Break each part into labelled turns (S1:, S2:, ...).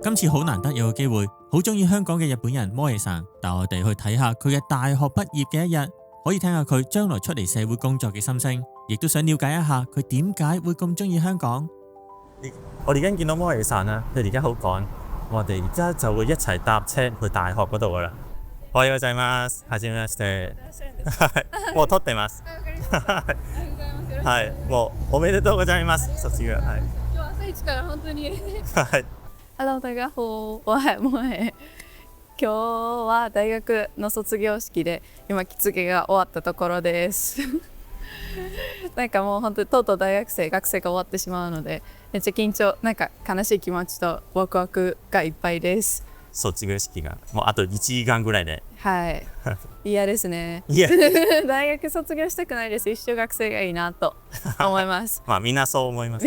S1: 今次好難得有個機會，好中意香港嘅日本人摩耶さん帶我哋去睇下佢嘅大學畢業嘅一日，可以聽下佢將來出嚟社會工作嘅心聲，亦都想了解一下佢點解會咁中意香港。
S2: 我哋而家見到摩耶さん啦，佢哋而家好趕，我哋而家就會一齊搭車去大學嗰度噶啦。おはようございます。はじめまして。もう撮ってます。はい、もうおめでとうございます。卒業。はい。
S3: 今日朝一から本当に。
S2: はい。
S3: Hello， 大家好，我係萌え。今日は大学の卒業式で今着付けが終わったところです。なんかもう本当にとうとう学生が終わってしまうのでめっちゃ緊張、なんか悲しい気持ちとワクワクがいっぱいです。
S2: 卒業式がもうあと1時間ぐらいで。
S3: はい。嫌ですね。
S2: いや
S3: 大学卒業したくないです。一生学生がいいなと思います。
S2: まあみんなそう思います。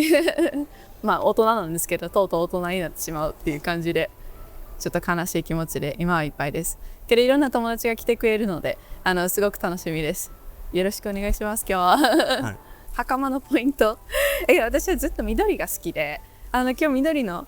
S3: まあ大人なんですけど、とうとう大人になってしまうっていう感じで、ちょっと悲しい気持ちで今はいっぱいです。けどいろんな友達が来てくれるので、すごく楽しみです。よろしくお願いします。今日は、はい、袴のポイント。私はずっと緑が好きで、今日緑の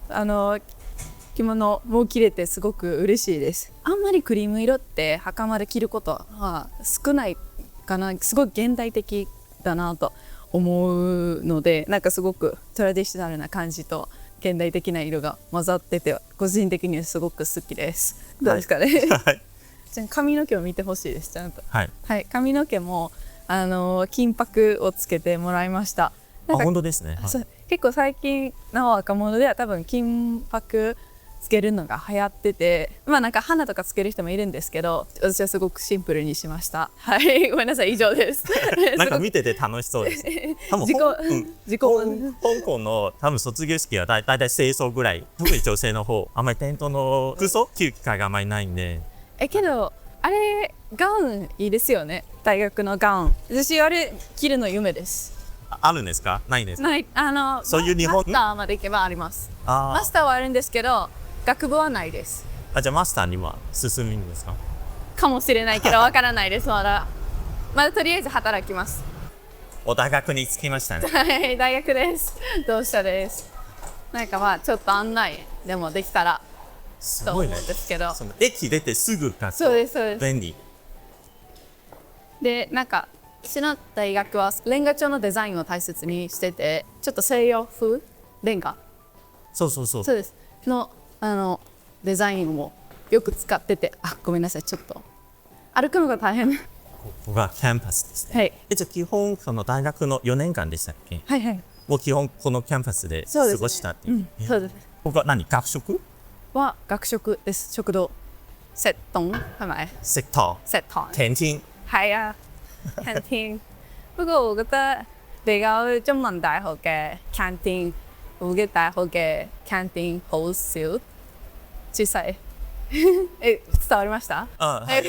S3: 着物も着れてすごく嬉しいです。あんまりクリーム色って袴で着ることは少ないかな。すごく現代的だなと思うので、なんかすごくトラディショナルな感じと現代的な色が混ざってて個人的にはすごく好きです。どうですかね、はい、髪の毛を見てほしいです。ちゃんと、はいはい、髪の毛も金箔をつけてもらいました。
S2: あ、本当ですね、はい、
S3: 結構最近の若者では多分金箔つけるのが流行ってて、まあなんか花とかつける人もいるんですけど、私はすごくシンプルにしました。はい、ごめんなさい、以上です。
S2: なんか見てて楽しそうです。多分香港の多分卒業式はだいたい清掃ぐらい、特に女性の方、あんまりテントの服装着る機会があんまりないんで。
S3: けどあれガウンいいですよね。大学のガウン。私あれ着るの夢です。
S2: あるんですか？ないんですか？
S3: ない。
S2: そういう日本
S3: マスターまで行けばあります。マスターはあるんですけど。学部はないです。
S2: じゃあマスターには進むんですか？
S3: かもしれないけどわからないです。まだとりあえず働きます。
S2: お大学に着きましたね。
S3: はい、大学です。同志社です。なんかまあちょっと案内でもできたらと思うんですけど。
S2: その駅出てすぐか。
S3: そうですそうです。
S2: 便利。
S3: でなんか私の大学はレンガ調のデザインを大切にしてて、ちょっと西洋風レンガ。
S2: そう
S3: ですのデザインをよく使ってて、ごめんなさい、ちょっと歩くのが大変。こ
S2: こがキャンパスですね。はい。じゃあ基本その大学の4年間でしたっけ？
S3: はいはい。
S2: もう基本このキャンパスで過ごしたっていう。
S3: そうです。
S2: ここは何？学食？
S3: は学食です。食堂。食堂係咪？
S2: 食堂。
S3: 食堂。
S2: 餐廳。
S3: 係啊，餐廳。不過我覺得比較中文大學嘅 canteen， 我嘅大學嘅 canteen 好少。小さい。伝わりました？
S2: はい。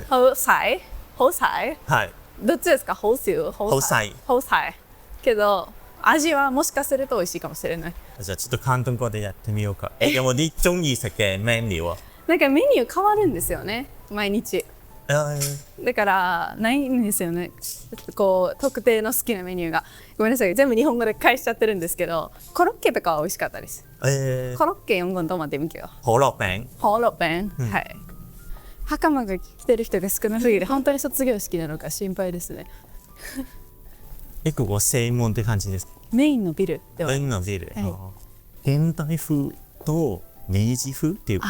S3: 好細？好細？
S2: はい。
S3: どっちですか？好少？好細？好細。けど味はもしかすると美味しいかもしれない。
S2: じゃあちょっと広東語でやってみようか。有冇啲中意食嘅メニュー？
S3: なんかメニュー変わるんですよね、毎日。だからないんですよね。こう特定の好きなメニューが。ごめんなさい、全部日本語で返しちゃってるんですけど、コロッケとかは美味しかったです。コロッケ用語と思ってみてよ。
S2: 可樂餅。
S3: 可樂餅、はい。袴が着てる人が少なすぎて本当に卒業式なのか心配ですね。
S2: ここ正門って感じですか？
S3: メインのビルでは。
S2: メインのビル。現代風と明治風っていうか。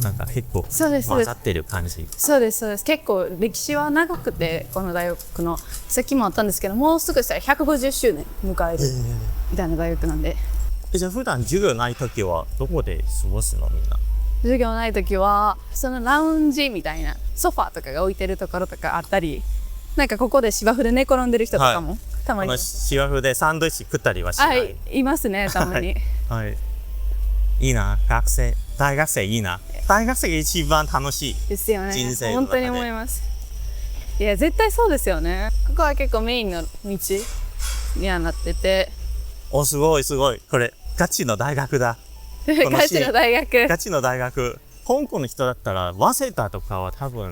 S2: なんか結構混ざってる感じ。
S3: そうですそうです。結構歴史は長くて、この大学のさっきもあったんですけど、もうすぐしたら150周年迎えるみたいな大学なんで。
S2: じゃあ普段授業ない時はどこで過ごすの？みんな
S3: 授業ない時はそのラウンジみたいなソファーとかが置いてるところとかあったり、なんかここで芝生で寝転んでる人とかも、たまに
S2: 芝生でサンドイッチ食ったりはしない？
S3: いますね、たまに。
S2: はい、いいな。大学生いいな。大学生が一番楽しい
S3: ですよね。
S2: 人生の中で。
S3: 本当に思います。いや絶対そうですよね。ここは結構メインの道にはなってて。
S2: すごいすごい。これガチの大学だ。
S3: ガチの大学。
S2: ガチの大学。香港の人だったら早稲田とかは多分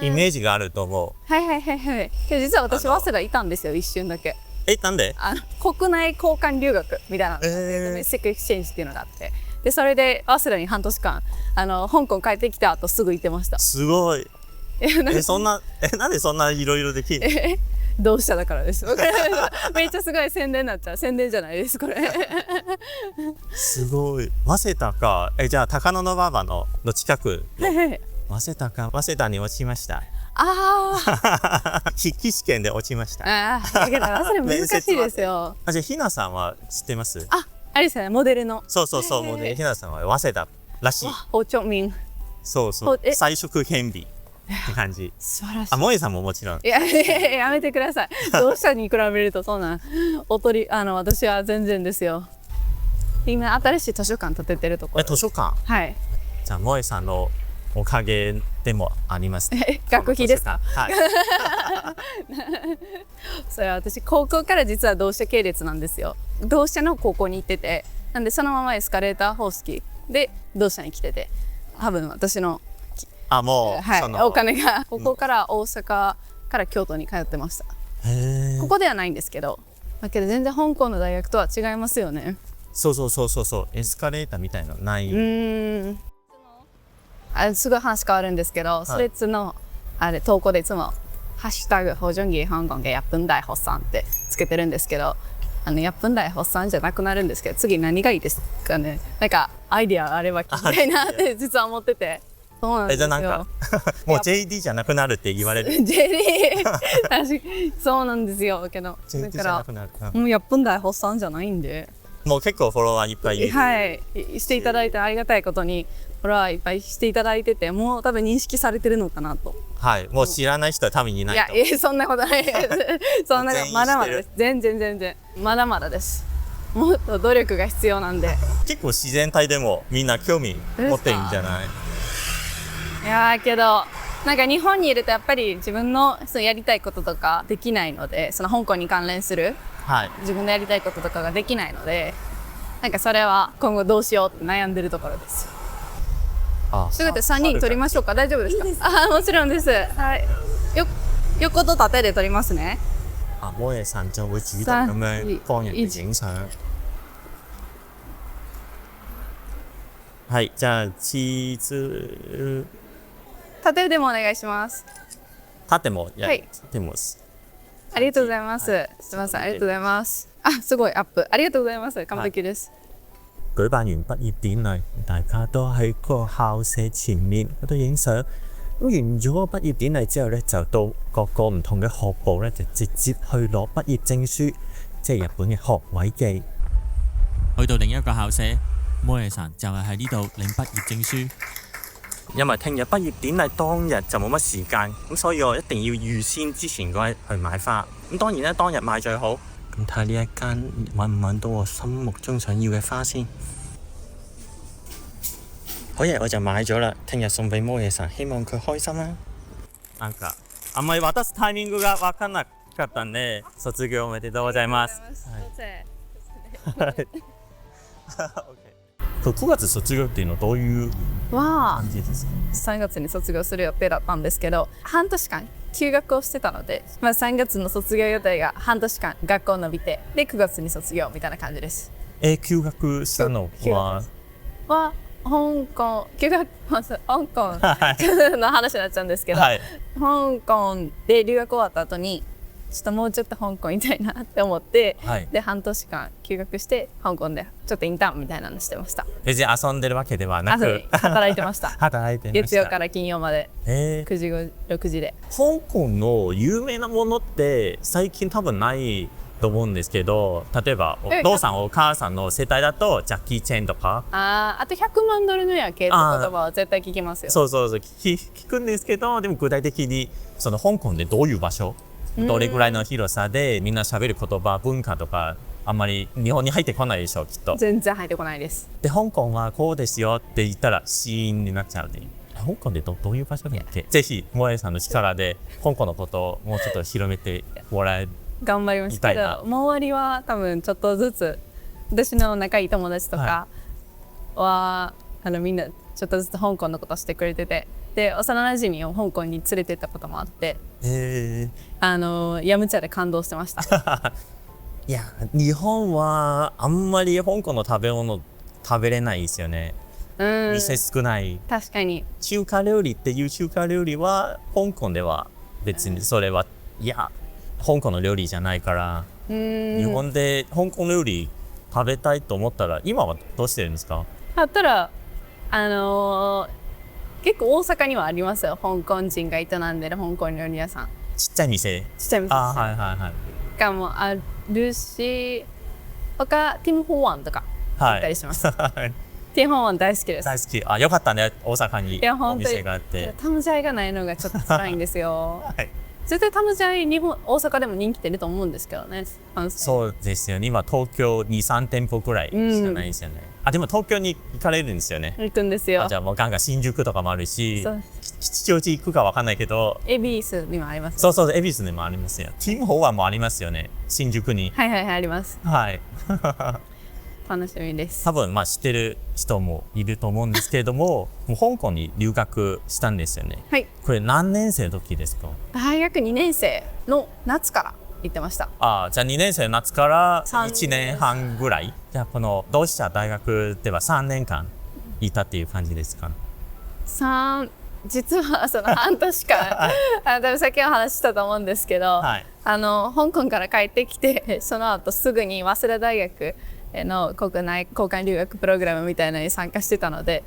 S2: イメージがあると思う。
S3: はいはいはいはい。実は私早稲田いたんですよ、一瞬だけ。
S2: なんで？
S3: 国内交換留学みたいな、ミスティックエクスチェンジっていうのがあって、でそれで早稲田に半年間香港帰ってきた後すぐ行ってました。
S2: すごい。なんでそんないろいろできる？
S3: 同志社だからです。めっちゃすごい宣伝になっちゃう。宣伝じゃないですこれ。
S2: すごい。早稲田か。じゃあ高野馬場の近くの早稲田か。早稲田に落ちました。筆記試験で落ちました。
S3: だけど早稲田難しいですよ。
S2: じゃあひなさんは知ってます？
S3: あれですね、モデルの。
S2: そうモデルひなさんは早稲田らしい。
S3: ホチョンミン。
S2: そう彩色兼備って感じ。
S3: 素晴らしい。
S2: 萌えさんももちろん。
S3: いややめてください。同志社に比べるとそんな私は全然ですよ。今新しい図書館建ててるところ。
S2: 図書館。
S3: はい。
S2: じゃあ萌えさんのおかげでもあります。
S3: 学費ですか？
S2: はい。
S3: それは私高校から実は同志社系列なんですよ。同志社の高校に行ってて、なんでそのままエスカレーター方式で同志社に来てて、多分私の
S2: もう、
S3: お金がここから大阪から京都に通ってました。ここではないんですけど、だけど全然香港の大学とは違いますよね。
S2: そうエスカレーターみたいなのない。
S3: すごい話変わるんですけど、スレッズの投稿でいつもハッシュタグホジョンギー香港嘅1分大発散ってつけてるんですけど、1分大発散じゃなくなるんですけど、次何がいいですかね。なんかアイディアあれば聞きたいなって実は思ってて。そうなんですよ。
S2: じゃあなんかもう JD じゃなくなるって言われる。
S3: JD 確かにそうなんですよけど、だからもう1分大発散じゃないんで。
S2: もう結構フォロワーいっぱいいる。
S3: はい、していただいてありがたいことにフォロワーいっぱいしていただいてて、もう多分認識されてるのかなと。
S2: はい、もう知らない人は多分いないと。
S3: いやそんなことないです。そんなまだまだです。全然まだまだです。もっと努力が必要なんで。
S2: 結構自然体でもみんな興味持ってるんじゃない？
S3: いやけどなんか日本にいるとやっぱり自分のやりたいこととかできないので、その香港に関連する自分のやりたいこととかができないので、なんかそれは今後どうしようって悩んでるところです。すぐて3人撮りましょうか？大丈夫ですか？いいです。もちろんです。はい。横と縦で撮りますね。
S2: 萌えさん就會主動咁樣幫人哋影相。はい、じゃあチーズ
S3: 縦でもお願いします。
S2: 縦もやってます。
S3: ありがとうございます。すみません、ありがとうございます。すごいアップ。ありがとうございます。完璧です。
S2: 舉辦完畢業典禮，大家都喺嗰個校舍前面嗰度影相。咁完咗個畢業典禮之後咧，就到各個唔同嘅學部咧，就直接去攞畢業證書，即係日本嘅學位記。
S1: 去到另一個校舍，摩耶神就係喺呢度領畢業證書。
S2: 因為聽日畢業典禮當日就冇乜時間，咁所以我一定要預先之前嗰日去買花。咁當然咧，當日買最好。咁睇下呢一間揾唔揾到我心目中想要嘅花先。好嘢，我就買咗啦，聽日送俾摩耶神，希望佢開心啦。なんかあんまり渡すタイミングが分かんなかったんで、卒業おめでとうございます。9月卒業っていうのはどういう感じですか
S3: ？3月に卒業する予定だったんですけど、半年間休学をしてたので、3月の卒業予定が半年間学校伸びて、で9月に卒業みたいな感じです。
S2: 休学したのは
S3: 香港の話になっちゃうんですけど、香港で留学終わった後にちょっともうちょっと香港いたいなって思って、で半年間休学して香港でちょっとインターンみたいなのしてました。
S2: 別に遊んでるわけではなく
S3: 働いてました。
S2: 働いてました。
S3: 月曜から金曜まで9時6時で。
S2: 香港の有名なものって最近多分ないと思うんですけど、例えばお父さんお母さんの世代だとジャッキー・チェンとか、
S3: あと100万ドルの夜景って言葉は絶対聞きますよ。
S2: そう聞くんですけど、でも具体的にその香港でどういう場所、どれぐらいの広さでみんな喋る言葉文化とかあんまり日本に入ってこないでしょ、きっと。
S3: 全然入ってこないです。
S2: で香港はこうですよって言ったらシーンになっちゃうね。香港でどういう場所だっけ？ぜひ萌えさんの力で香港のことをもうちょっと広めてもらえ
S3: 頑張りますけど、周りは多分ちょっとずつ私の仲いい友達とかは、みんなちょっとずつ香港のことしてくれてて、で幼なじみを香港に連れてったこともあって、やむちゃで感動してました。
S2: いや日本はあんまり香港の食べ物食べれないですよね。
S3: うん
S2: 店少ない。
S3: 確かに
S2: 中華料理っていう中華料理は香港では別にそれは、いや香港の料理じゃないから、日本で香港料理食べたいと思ったら今はどうしてるんですか？
S3: だったら結構大阪にはありますよ。香港人が営んでる香港料理屋さん。
S2: ちっちゃい店。
S3: ちっちゃい店
S2: あ、はいはいはい。
S3: がもあるし、他ティム・ホワンとか行ったりします。ティム・ホワン大好きです。
S2: 大好き。あ、よかったね。大阪にお
S3: 本当に
S2: 店があって。
S3: タムジャイがないのがちょっと辛いんですよ。
S2: はい。
S3: 絶対タムジャイ大阪でも人気出ると思うんですけどね。
S2: そうですよね。今東京2、3店舗くらいしかないですよね。あ、でも東京に行かれるんですよね。
S3: 行くんですよ。
S2: あ、じゃあもうガンガン新宿とかもあるし、
S3: そう
S2: 吉祥寺行くかわかんないけど、
S3: 恵比寿にもあります。
S2: そうそう、恵比寿にもありますよ。ティム・ホワンもありますよね。新宿に。
S3: はいはいはい、あります。
S2: はい。
S3: 楽しみです。
S2: 多分まあ知ってる人もいると思うんですけれども、もう香港に留学したんですよね。
S3: はい。
S2: これ何年生の時ですか？
S3: 大学2年生の夏から行ってました。
S2: あ、じゃあ2年生の夏から
S3: 3
S2: 1年半ぐらい。じゃあこの同志社大学では3年間いたっていう感じですか？
S3: 実はその半年間多分さっきお話ししたと思うんですけど、
S2: はい、
S3: 香港から帰ってきてその後すぐに早稲田大学の国内交換留学プログラムみたいなのに参加してたので、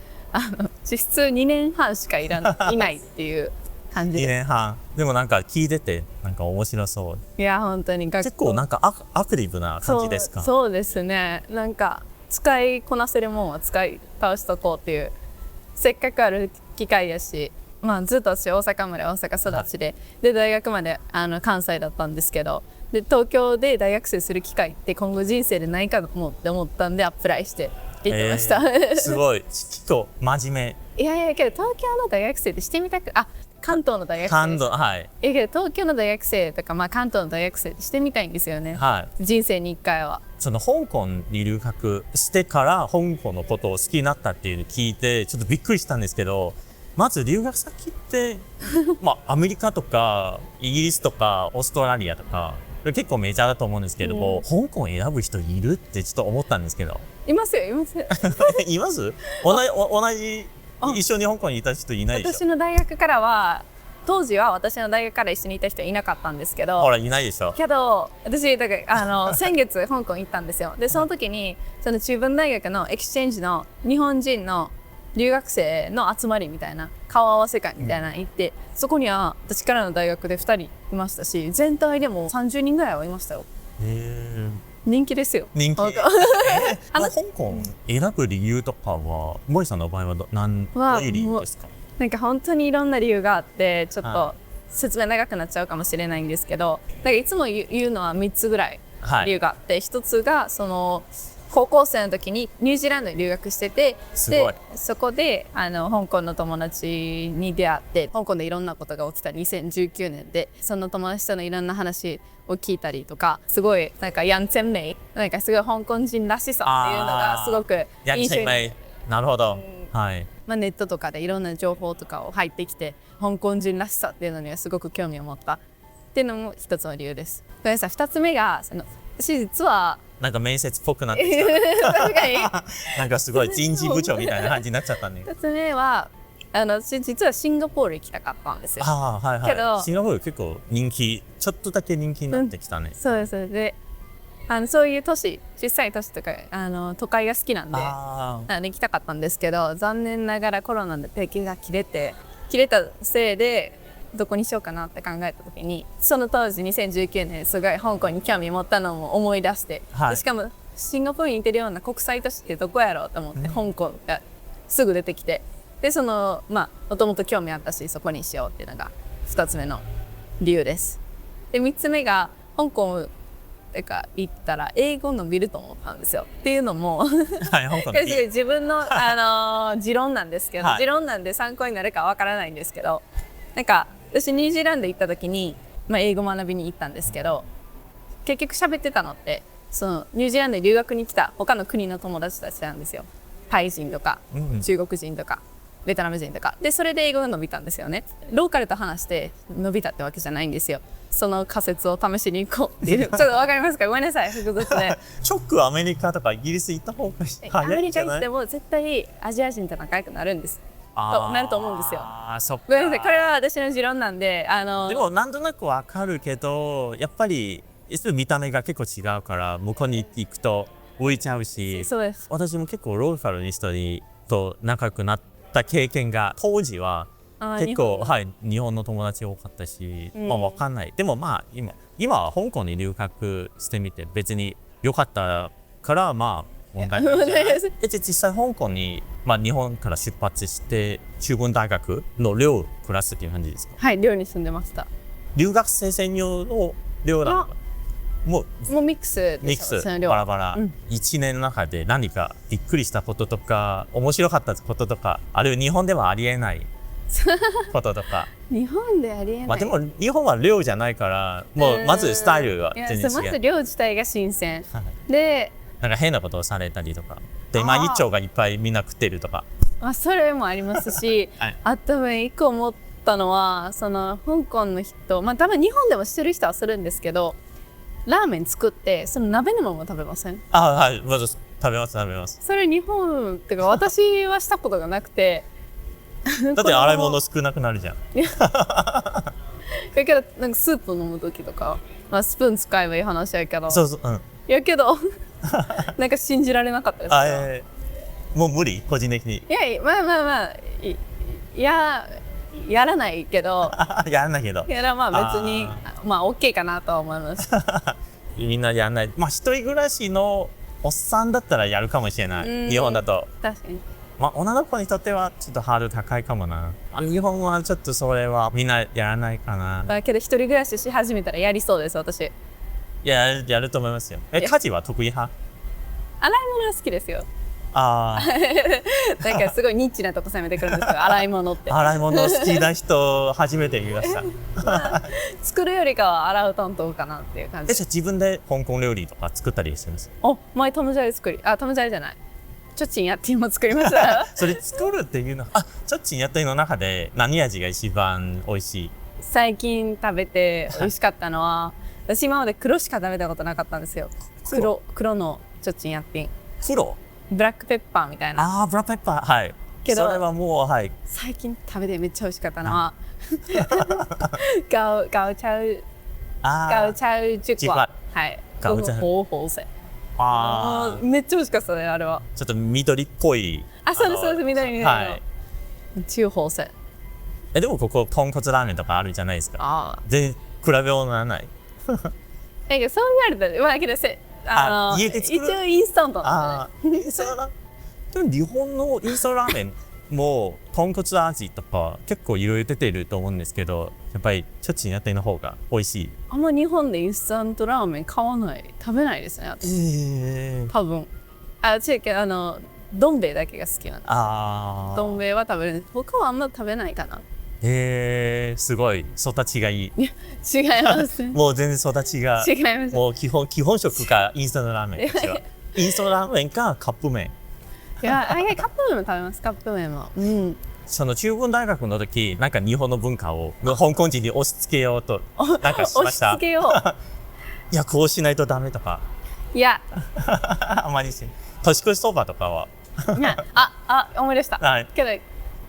S3: 実質2年半しかいないっていう感じで
S2: 2年半。でもなんか聞いててなんか面白そう。
S3: いや本当に
S2: 結構なんかアクティブな感じですか？
S3: そうですね。なんか使いこなせるもんは使い倒しとこうっていう、せっかくある機会やし、まあずっと私大阪育ちで、で大学まで関西だったんですけど、で東京で大学生する機会って今後人生でないかもって思ったんでアプライして行ってました、
S2: すごいきっと真面
S3: 目。いやけど東京の大学生ってしてみたく、関東の大学生です。
S2: はい。
S3: いやけど東京の大学生とか、まあ、関東の大学生ってしてみたいんですよね、
S2: はい、
S3: 人生に1回は。
S2: その香港に留学してから香港のことを好きになったっていうのを聞いてちょっとびっくりしたんですけど、まず留学先ってまあアメリカとかイギリスとかオーストラリアとか結構メジャーだと思うんですけれども、香港を選ぶ人いるってちょっと思ったんですけど。
S3: いますよいます
S2: います同じ一緒に香港にいた人いないでしょ？
S3: 私の大学からは当時は私の大学から一緒にいた人いなかったんですけど、
S2: ほらいないでしょ。
S3: けど私だから先月香港行ったんですよ。でその時にその中文大学のエクスチェンジの日本人の留学生の集まりみたいな顔合わせ会みたいなの行って、そこには私からの大学で2人いましたし、全体でも30人ぐらいはいましたよ。人気ですよ。
S2: 人気。香港選ぶ理由とかは萌さんの場合はどういう理由ですか？
S3: なんか本当にいろんな理由があって、ちょっと説明長くなっちゃうかもしれないんですけど、なんかいつも言うのは3つぐらい理由があって、1つがその高校生の時にニュージーランドに留学してて、でそこで香港の友達に出会って、香港でいろんなことが起きた2019年で、その友達とのいろんな話を聞いたりとか、すごいなんかヤンチェンメイ、なんかすごい香港人らしさっていうのがすごく印象に。
S2: なるほど、はい。
S3: まあ、ネットとかでいろんな情報とかを入ってきて、香港人らしさっていうのにはすごく興味を持ったっていうのも一つの理由です。ごめんなさい、2つ目が私実は
S2: なんか面接っぽくなってきた。
S3: 確かに
S2: なんかすごい人事部長みたいな感じになっちゃったね。
S3: 2つ目は私実はシンガポール行きたかったんですよ。
S2: はいはい。
S3: けど
S2: シンガポール結構ちょっとだけ人気になってきたね。
S3: そうですでそういう小さい都市とか都会が好きなんで行きたかったんですけど、残念ながらコロナで提携が切れたせいでどこにしようかなって考えた時に、その当時2019年すごい香港に興味持ったのも思い出して、でしかもシンガポールに似てるような国際都市ってどこやろうと思って、香港がすぐ出てきて、でもともと興味あったしそこにしようっていうのが2つ目の理由です。で3つ目が香港てか行ったら英語伸びると思ったんですよ。っていうのも自分の、持論なんですけど、持論なんで参考になるかわからないんですけど、なんか私ニュージーランド行った時に、英語学びに行ったんですけど、結局喋ってたのってそのニュージーランドに留学に来た他の国の友達たちなんですよ。タイ人とか中国人とか。ベトナム人とかで、それで英語が伸びたんですよね。ローカルと話して伸びたってわけじゃないんですよ。その仮説を試しに行こうっていうちょっとわかりますか？ごめんなさい、複雑で
S2: ショックアメリカとかイギリス行った方が
S3: アメリ
S2: 早いんじゃない？
S3: カ行っても絶対アジア人と仲良くなるんですとなると思うんですよ。
S2: そっか。
S3: ごめんなさい、これは私の持論なんで、
S2: でもなんとなくわかるけど、やっぱり見た目が結構違うから向こうに行くと浮いちゃうし、
S3: そうです。
S2: 私も結構ローカルの人と仲良くなった経験が当時は結構日本の友達多かったし、まあわかんない。でもまあ今は香港に留学してみて別に良かったからまあ問題ないんじゃない？実際香港に、まあ、日本から出発して中文大学の寮クラスっていう感じですか？
S3: はい、寮に住んでました。
S2: 留学生専用の寮なのか？もう
S3: ミックスで
S2: ミックス
S3: その寮
S2: バラバラ、1年の中で何かびっくりしたこととか面白かったこととか、あるいは日本ではありえないこととか
S3: 日本でありえない、
S2: まあでも日本は寮じゃないからもうまずスタイルが全然違う。
S3: まず寮自体が新鮮
S2: はい
S3: で、
S2: なんか変なことをされたりとかで毎日がいっぱいみんな食ってるとか、
S3: それもありますし、
S2: はい、
S3: あと一個思ったのはその香港の人、まあ多分日本でもしてる人はするんですけど、ラーメン作ってその鍋のまま食べません？
S2: はい、まず食べます。
S3: それ日本ってか私はしたことがなくて
S2: だって洗い物少なくなるじゃん。
S3: だけどなんかスープ飲む時とか、まあ、スプーン使えばいい話やけど、
S2: そう、
S3: やけどなんか信じられなかったです
S2: もう無理個人的に。
S3: いやまあやらないけど
S2: やらないけど
S3: まあ別にまあ OK かなとは思います
S2: みんなやらない。まあ一人暮らしのおっさんだったらやるかもしれない。日本だと
S3: 確かに。
S2: まあ女の子にとってはちょっとハードル高いかもな。日本はちょっとそれはみんなやらないかな。
S3: だけど一人暮らしし始めたらやりそうです私。
S2: いやると思いますよ。家事は得意派？
S3: 洗い物は好きですよ。
S2: だ
S3: からすごいニッチなとこ攻めてくるんですよ洗い物って。
S2: 洗い物好きな人初めて見ました
S3: 作るよりかは洗う担当かなっていう感じ。
S2: じゃあ自分で香港料理とか作ったりしてます？
S3: 前トムジャリ作りトムジャリじゃないチョチンやっていうのも作りました
S2: それ作るっていうのチョッチンやってるの中で何味が一番美味しい？
S3: 最近食べて美味しかったのは私今まで黒しか食べたことなかったんですよ。黒のチョチンやってん。
S2: 黒？
S3: ブラックペッパーみたいな。
S2: ブラックペッパー、はいけどそれはもう
S3: 最近食べてめっちゃ美味しかったのはガオチャウジュクワはい
S2: ガオチャウ
S3: ホウホウセめっちゃ美味しかったねあれは。
S2: ちょっと緑っぽい
S3: そうです緑の中ホウセ。
S2: でもここ豚骨ラーメンとかあるじゃないですか。全然比べようならない。
S3: そう言われたらけど
S2: 家で作る
S3: 一応インスタントなんでね。
S2: でも日本のインスタントラーメンも豚骨味とか結構いろいろ出てると思うんですけど、やっぱりチョチンやっての方が美味しい。
S3: あんま日本でインスタントラーメン買わない食べないですね多分。違うけどどん兵衛だけが好きなんです。どん兵衛は食べる。他はあんま食べないかな。
S2: すごい育ちがいい。
S3: 違います
S2: もう全然育ちが
S3: 違います。
S2: もう基本食かインスタントラーメンかインスタントラーメンかカップ麺。
S3: カップ麺も食べます。カップ麺も。
S2: その中文大学の時なんか日本の文化を香港人に押し付けようとなんかしました。
S3: 押し付けよう
S2: いやこうしないとダメとか。
S3: いや
S2: あまりし年越しそばとかは。
S3: 思い出した。けど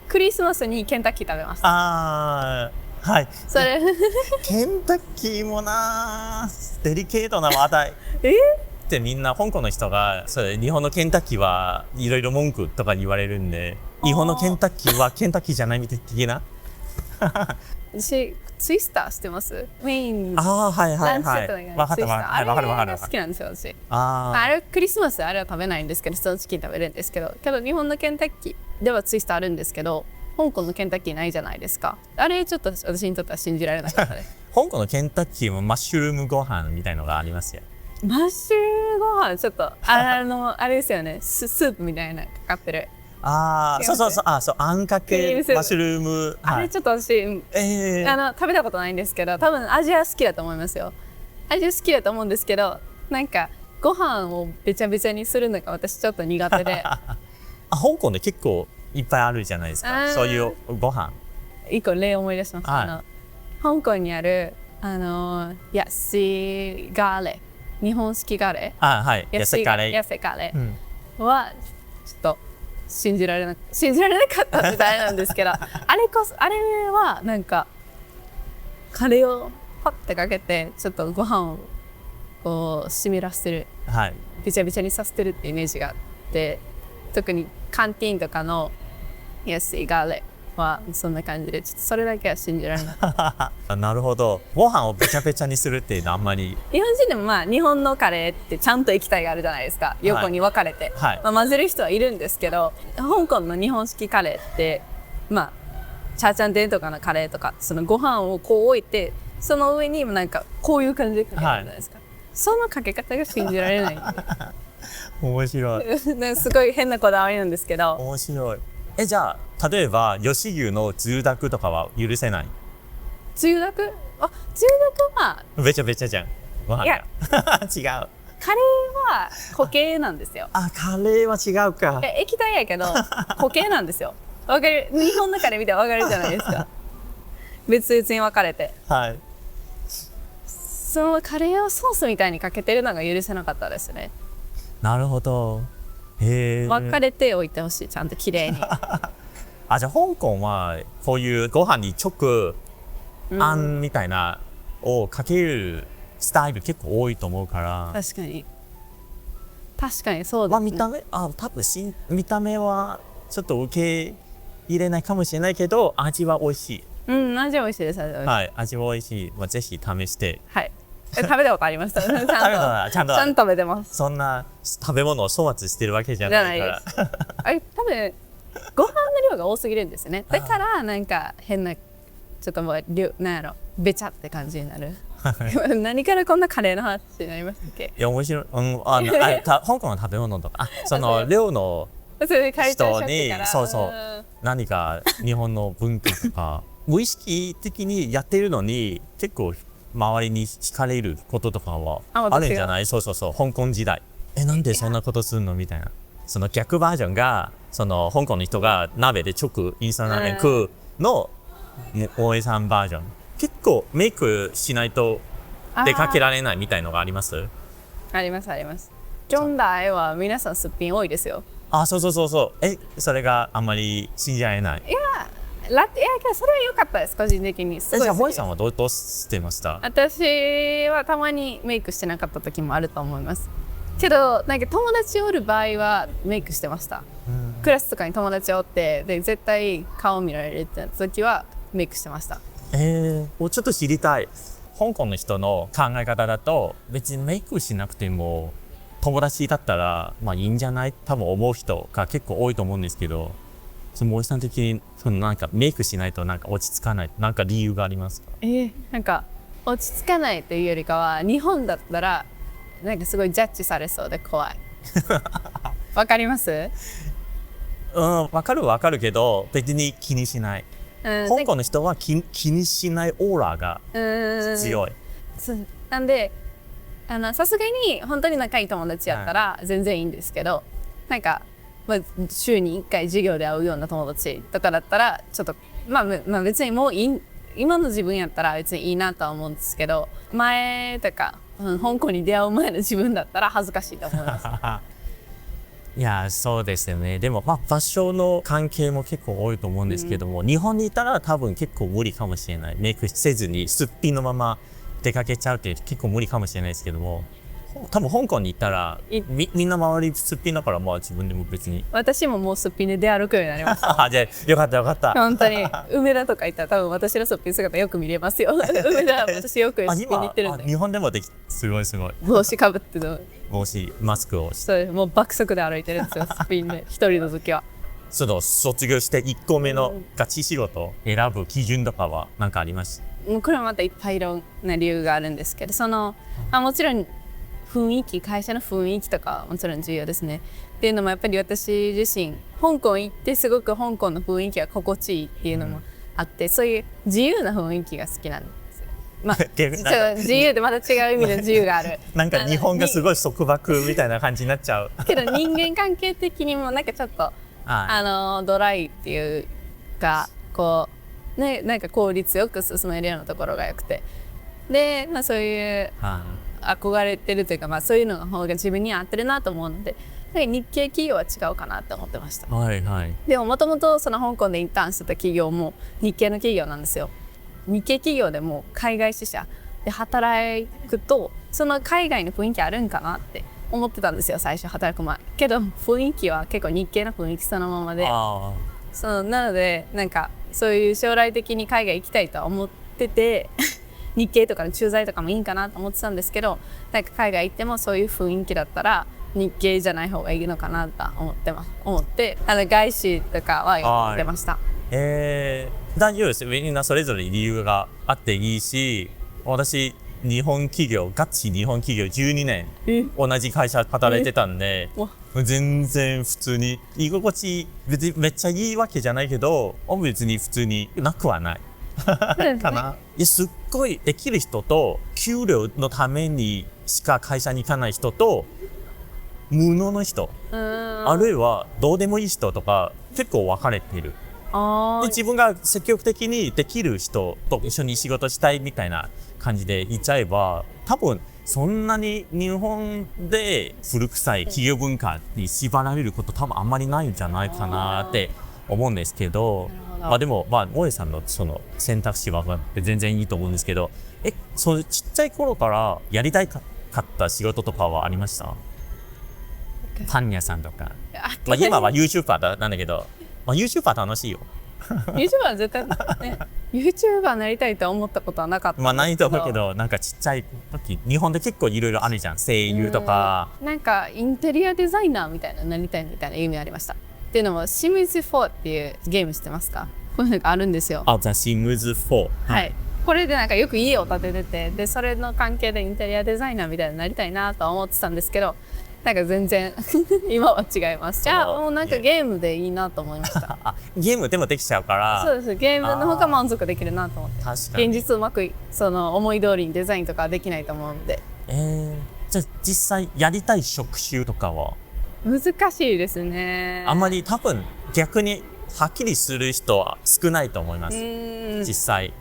S3: クリスマスにケンタッキー食べます。
S2: はい
S3: それ
S2: ケンタッキーもなデリケートな話題ってみんな香港の人がそれ日本のケンタッキーはいろいろ文句とか言われるんで、日本のケンタッキーはケンタッキーじゃないみたいな
S3: 私ツイスターしてます？メインランチセット
S2: わかる
S3: あれが好きなんですよ私。あれクリスマスあれは食べないんですけど、そのチキン食べるんですけど、日本のケンタッキーではツイスターあるんですけど、香港のケンタッキーないじゃないですか。あれちょっと私にとっては信じられなかったです
S2: 香港のケンタッキーもマッシュルームご飯みたいのがありますよ。
S3: マッシュルームご飯ちょっとあれですよね。スープみたいなかかってる。
S2: そうあんかけマッシュルーム。
S3: あれちょっと私、食べたことないんですけど、多分味は好きだと思いますよ。味は好きだと思うんですけど、なんかご飯をべちゃべちゃにするのが私ちょっと苦手で
S2: 香港で結構いっぱいあるじゃないですか。
S3: あー
S2: そういうご飯。
S3: 一個例思い出しました。
S2: はい
S3: 香港にあるヤシガレ、日本式ガレ、
S2: あ、はい。野菜カレー。
S3: ヤシガレ
S2: うん。
S3: はちょっと信じられなかったみたいなんですけど、あれはなんかカレーをパッてかけてちょっとご飯をこう湿らせてる、
S2: はい。
S3: びちゃびちゃにさせてるってイメージがあって、特にカンティーンとかのヤシガレはそんな感じで、ちょっとそれだけは信じられない
S2: なるほど。ご飯をべちゃべちゃにするっていうのはあんまり。
S3: 日本人でもまあ日本のカレーってちゃんと液体があるじゃないですか、横に分かれて、
S2: はい
S3: まあ、混ぜる人はいるんですけど、香港の日本式カレーってまあチャーチャンテンとかのカレーとか、そのご飯をこう置いてその上になんかこういう感じでかけるじゃないですか、そのかけ方が信じられない
S2: 面白い。
S3: なんかすごい変なこだわりなんですけど、
S2: 面白い。じゃあ、例えば、吉牛のつゆだくとかは許せない？
S3: つゆだくは
S2: べちゃべちゃじゃん。ご飯が。
S3: いや
S2: 違う。
S3: カレーは固形なんですよ。
S2: あ、カレーは違うか。
S3: 液体やけど固形なんですよ。わかる、日本のカレー見てわかるじゃないですか。別々に分かれて、
S2: はい。
S3: そのカレーをソースみたいにかけてるのが許せなかったですね。
S2: なるほど。へえ。
S3: 分かれておいてほしい、ちゃんと綺麗に。
S2: あ、じゃあ香港はこういうご飯に直あんみたいなをかけるスタイル結構多いと思うから。
S3: 確かにそう
S2: まあ
S3: ですね。
S2: 多分見た目はちょっと受け入れないかもしれないけど、味は美味しい。
S3: うん、味は美味しいです。はい。
S2: はい、味は美味しい。まあ、ぜひ試して。
S3: 食べたことありました。ちゃんと
S2: 食べたちゃんと
S3: 食べてます。
S2: そんな食べ物を粗末してるわけじゃないから。
S3: あれ多分ご飯の量が多すぎるんですよね。だからなんか変なちょっともうなんやろべちゃって感じになる。何からこんなカレーの話になりましたっけ？
S2: いや面白い。香港の食べ物とか、その寮の
S3: それで解体しちゃ
S2: 人
S3: ってから
S2: に何か日本の文化とか無意識的にやってるのに結構周りに惹かれることとかはあるんじゃない？そう香港時代。なんでそんなことするのみたいな。その逆バージョンがその香港の人が鍋で直インスタントラーメン食うの大江さんバージョン。結構メイクしないと出かけられないみたいのがあります？
S3: あります。ジョンダイは皆さんすっぴん多いですよ。
S2: あ、そう。それがあんまり信じられない。
S3: いやけどそれは良かったです、個人的に。すごい
S2: じゃあ、
S3: 好き
S2: 萌さんはどうしてました？
S3: 私はたまにメイクしてなかった時もあると思いますけど、なんか友達おる場合はメイクしてました。クラスとかに友達おってで絶対顔見られるってなった時はメイクしてました。
S2: ちょっと知りたい。香港の人の考え方だと別にメイクしなくても友達だったらまあいいんじゃない多分思う人が結構多いと思うんですけど、その森さん的になんかメイクしないとなんか落ち着かない、なんか理由がありますか？
S3: なんか落ち着かないというよりかは、日本だったらなんかすごいジャッジされそうで怖い。わかります？
S2: わかるけど別に気にしない。香港の人は気にしないオーラが強い。
S3: なんでさすがに本当に仲いい友達やったら全然いいんですけど、なんか、まあ、週に1回授業で会うような友達とかだったらちょっとまあ別にもう今の自分やったら別にいいなとは思うんですけど、前とか、香港に出会う前の自分だったら恥ずかしいと思います。
S2: いやそうですよね。でもまあ場所の関係も結構多いと思うんですけども、日本にいたら多分結構無理かもしれない。メイクせずにすっぴんのまま出かけちゃうって結構無理かもしれないですけども、多分香港に行ったらみんな周りすっぴんだから、まあ自分でも別に。
S3: 私ももうすっぴんで出歩くようになりました。
S2: じゃあよかった
S3: 本当に梅田とか行ったら多分私のすっぴん姿よく見れますよ。梅田私よくすっぴんに行ってるんで。
S2: 日本でもすごい
S3: 帽子かぶってる
S2: 帽子マスクをして、
S3: もう爆速で歩いてるんですよ、すっぴんで一人の時は。
S2: その卒業して1個目のガチ仕事を選ぶ基準とかは何かあります？
S3: もうこれはまたいっぱいいろんな理由があるんですけど、もちろん会社の雰囲気とかはもちろん重要ですね。っていうのもやっぱり私自身香港行ってすごく香港の雰囲気が心地いいっていうのもあって、そういう自由な雰囲気が好きなんですよ。まあ、自由でまた違う意味で自由がある。
S2: なんか日本がすごい束縛みたいな感じになっちゃう。
S3: けど人間関係的にもなんかちょっとドライっていうかこうねなんか効率よく進めるようなところがよくてで、そういう憧れてるというか、そういうのの方が自分に合ってるなと思うので日系企業は違うかなって思ってました。
S2: はいはい。
S3: でももともとその香港でインターンしてた企業も日系の企業なんですよ。日系企業でも海外支社で働くとその海外の雰囲気あるんかなって思ってたんですよ最初働く前けど雰囲気は結構日系の雰囲気そのままでなのでなんかそういう将来的に海外行きたいとは思ってて日系とかの駐在とかもいいんかなと思ってたんですけどなんか海外行ってもそういう雰囲気だったら日系じゃない方がいいのかなと思って外資とかはやってました。
S2: 大丈夫です。みんなそれぞれ理由があっていいし私日本企業ガチ日本企業12年同じ会社働いてたんで全然普通に居心地別にめっちゃいいわけじゃないけど別に普通になくはないかな。すっごいできる人と給料のためにしか会社に行かない人と無能の人あるいはどうでもいい人とか結構分かれている。で自分が積極的にできる人と一緒に仕事したいみたいな感じで言っちゃえば多分そんなに日本で古臭い企業文化に縛られること多分あんまりないんじゃないかなって思うんですけどでも萌さんのその選択肢は全然いいと思うんですけどそのちっちゃい頃からやりたいかった仕事とかはありました？パン屋さんとか今は YouTuber なんだけどYouTuber 楽しいよ。
S3: YouTuber は絶対ね YouTuber になりたいと思ったことはなかった
S2: ないと思うけどなんかちっちゃい時日本で結構いろいろあるじゃん声優とか
S3: なんかインテリアデザイナーみたいななりたいみたいな夢ありました。っていうのもシムズ4っていうゲーム知ってますか？こういうのがあるんですよ。
S2: The Sims 4
S3: はいこれでなんかよく家を建てててでそれの関係でインテリアデザイナーみたいになりたいなとは思ってたんですけどなんか全然今は違います。じゃあもうなんかゲームでいいなと思いました
S2: ゲームでもできちゃうから
S3: そうですゲームの方が満足できるなと思って
S2: 確かに
S3: 現実うまくその思い通りにデザインとかはできないと思うので
S2: じゃあ実際やりたい職種とかは
S3: 難しいですね。
S2: あんまり多分逆にはっきりする人は少ないと思います実際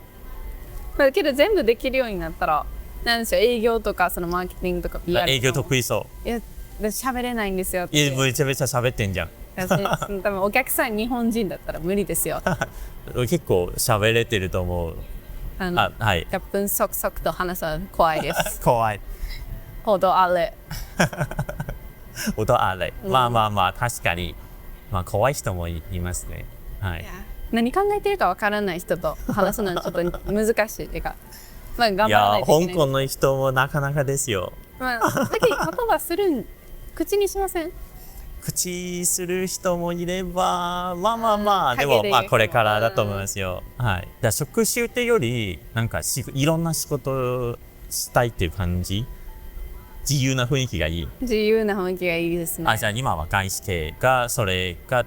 S3: だけど全部できるようになったらなんですよ営業とかそのマーケティングとか PR
S2: 営業得意そう
S3: いや喋れないんですよって
S2: めちゃめちゃ喋ってんじゃん
S3: 多分お客さん日本人だったら無理ですよ
S2: 結構喋れてると思うはい
S3: 100分そくそくと話すの怖いです
S2: 怖い
S3: ほどあれ
S2: 音あれ確かに怖い人もいますねはい
S3: 何考えてるかわからない人と話すのはちょっと難しいっていうか頑張らないといけない。
S2: 香港の人もなかなかですよ
S3: だけ言葉する口にしません？
S2: 口する人もいればでもこれからだと思いますよ。はい。職種ってよりなんかいろんな仕事したいっていう感じ。自由な雰囲気がいい。
S3: 自由な雰囲気がいいですね。
S2: じゃあ今は外資系がそれが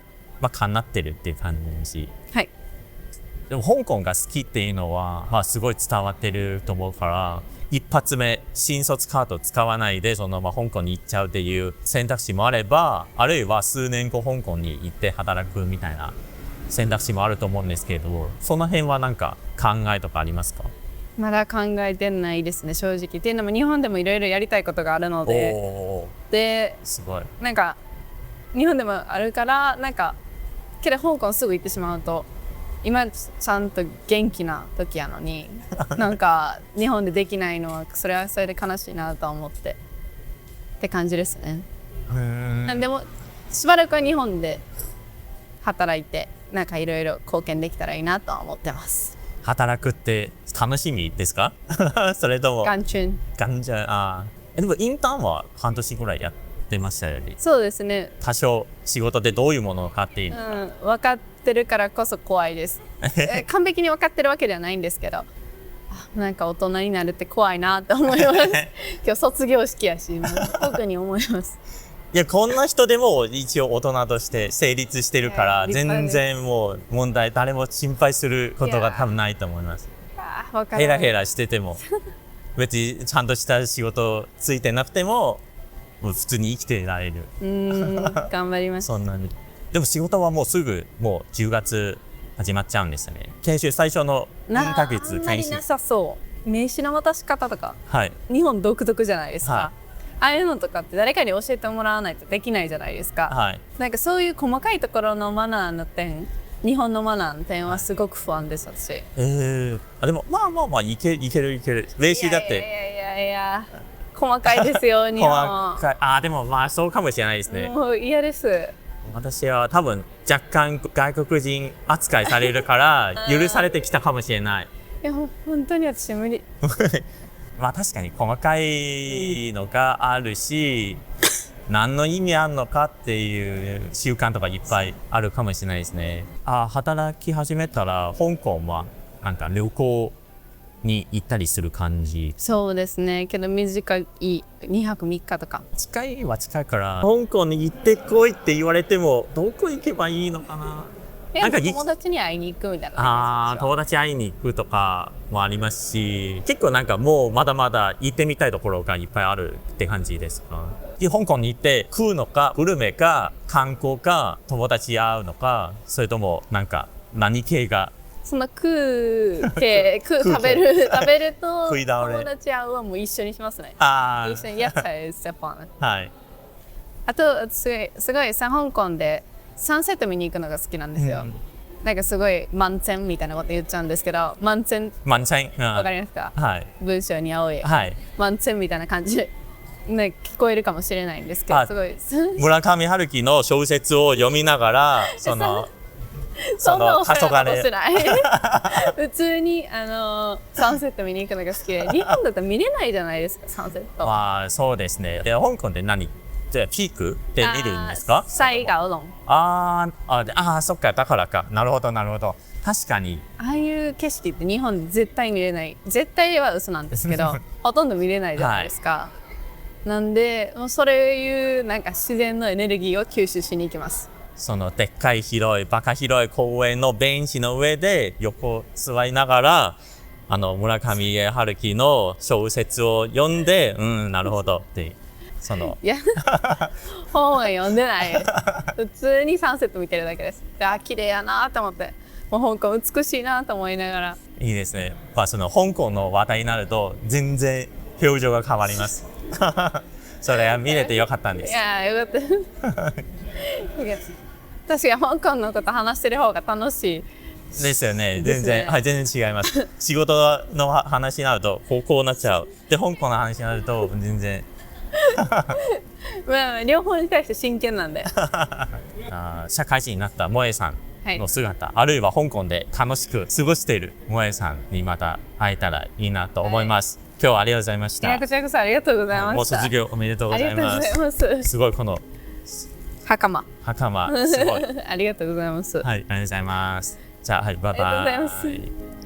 S2: かなってるっていう感じ。
S3: はい。
S2: でも香港が好きっていうのはすごい伝わってると思うから一発目新卒カード使わないでそのまま香港に行っちゃうっていう選択肢もあればあるいは数年後香港に行って働くみたいな選択肢もあると思うんですけどその辺はなんか考えとかありますか？
S3: まだ考えてないですね正直っていうのも日本でもいろいろやりたいことがあるのです
S2: ごい
S3: なんか日本でもあるからなんかけど香港すぐ行ってしまうと今ちゃんと元気な時やのになんか日本でできないのはそれはそれで悲しいなと思ってって感じですね。でもしばらくは日本で働いてなんかいろいろ貢献できたらいいなとは思ってます。
S2: 働くって楽しみですか？それとも
S3: ガンチュン
S2: でもインターンは半年ぐらいやってましたよね。
S3: そうですね
S2: 多少仕事でどういうものを買っていいのか、
S3: 分かってるからこそ怖いです完璧に分かってるわけではないんですけどなんか大人になるって怖いなって思います今日卒業式やし特に思います
S2: いやこんな人でも一応大人として成立してるから全然もう問題誰も心配することが多分ないと思います。ヘラヘラしてても別にちゃんとした仕事ついてなくてももう普通に生きていられる
S3: 頑張ります
S2: そんなにでも仕事はもうすぐもう10月始まっちゃうんですよね。研修最初の2ヶ月
S3: あんまり
S2: 研修。
S3: なさそう名刺の渡し方とか
S2: はい。
S3: 日本独特じゃないですか、
S2: はい
S3: ああいうのとかって誰かに教えてもらわないとできないじゃないですか、
S2: はい。
S3: なんかそういう細かいところのマナーの点日本のマナーの点はすごく不安です私。
S2: でもまあいける。練習だって。
S3: いや細かいですよ日本
S2: 細かい。でもまあそうかもしれないですね。
S3: もう嫌です。
S2: 私は多分若干外国人扱いされるから許されてきたかもしれない。
S3: いや本当に私無理。
S2: まあ確かに細かいのがあるし、何の意味あるのかっていう習慣とかいっぱいあるかもしれないですね。働き始めたら香港はなんか旅行に行ったりする感じ。
S3: そうですねけど短い2泊3日とか。
S2: 近いは近いから香港に行ってこいって言われてもどこ行けばいいのかな。なんか
S3: 友達に会いに行くみたいな。
S2: 友達会いに行くとかもありますし、結構なんかもうまだまだ行ってみたいところがいっぱいあるって感じですか。で香港に行って食うのかグルメか観光か友達に会うのか、それともなんか何系が。
S3: その食べると
S2: 食い倒れ
S3: 友達会うはもう一緒にしますね。一緒に屋台ステップン。
S2: はい。
S3: あとすごい香港でサンセット見に行くのが好きなんですよ、なんかすごい満点みたいなこと言っちゃうんですけど満点わかりますか、
S2: はい、
S3: 文章に青い、
S2: はい、
S3: 満点みたいな感じで、ね、聞こえるかもしれないんですけどすごい
S2: 村上春樹の小説を読みながら
S3: そんなおしゃれなことしない普通にサンセット見に行くのが好きで日本だったら見れないじゃないですかサンセット。
S2: そうですね。で香港でピークで見るんですか？
S3: 西九龍。
S2: そっか、だからか。なるほど。確かに。
S3: ああいう景色って日本で絶対見れない。絶対は嘘なんですけど、ほとんど見れないじゃないですか。なんで、もうそういうなんか自然のエネルギーを吸収しに行きます。
S2: そのでっかいバカ広い公園のベンチの上で横座りながら、村上春樹の小説を読んで、なるほどって。
S3: いや本は読んでない普通にサンセット見てるだけです。綺麗やなと思ってもう香港美しいなと思いながら。
S2: いいですね。その香港の話題になると全然表情が変わりますそれは見れてよかったんです。
S3: いやよかった私が香港のこと話してる方が楽しい
S2: ですよね。全然違います仕事の話になるとこうなっちゃう。で香港の話になると全然
S3: 両方に対して真剣なんだよ
S2: 社会人になった萌さんの姿、あるいは香港で楽しく過ごしている萌さんにまた会えたらいいなと思います、今日はありがとうございました。
S3: こちらこそありがとうございました。
S2: もう卒業おめでとうございます。すごいこの
S3: 袴
S2: すごい
S3: ありがとうございます。
S2: はい、ありがとうございます。じゃあ、はい、バイバイ。
S3: ありがとうございます。